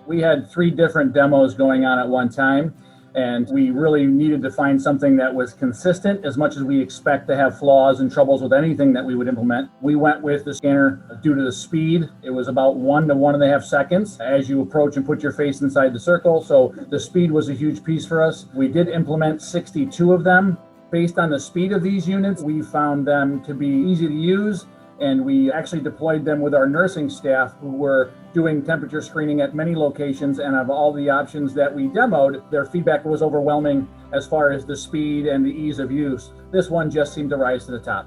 We had 3 different demos going on at one time, and we really needed to find something that was consistent as much as we expect to have flaws and troubles with anything that we would implement. We went with the scanner due to the speed. It was about 1 to 1.5 seconds as you approach and put your face inside the circle. So the speed was a huge piece for us. We did implement 62 of them. Based on the speed of these units, we found them to be easy to use, and we actually deployed them with our nursing staff who were doing temperature screening at many locations, and of all the options that we demoed, their feedback was overwhelming as far as the speed and the ease of use. This one just seemed to rise to the top.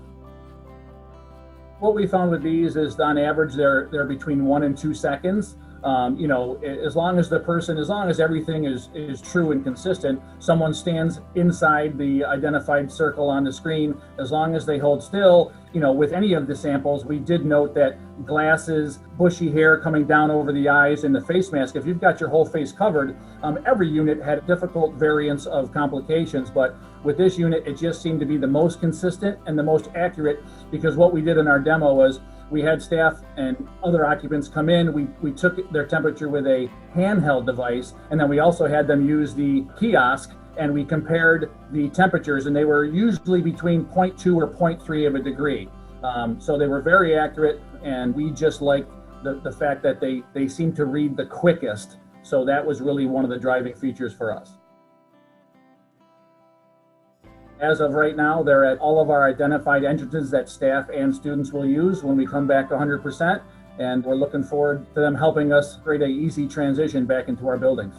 What we found with these is on average, they're between 1 and 2 seconds. As long as everything is true and consistent, someone stands inside the identified circle on the screen, as long as they hold still, with any of the samples, we did note that glasses, bushy hair coming down over the eyes, and the face mask, if you've got your whole face covered, every unit had difficult variants of complications, but with this unit, it just seemed to be the most consistent and the most accurate, because what we did in our demo was we had staff and other occupants come in, we took their temperature with a handheld device, and then we also had them use the kiosk, and we compared the temperatures, and they were usually between 0.2 or 0.3 of a degree. So they were very accurate, and we just liked the fact that they seemed to read the quickest. So that was really one of the driving features for us. As of right now, they're at all of our identified entrances that staff and students will use when we come back to 100%, and we're looking forward to them helping us create an easy transition back into our buildings.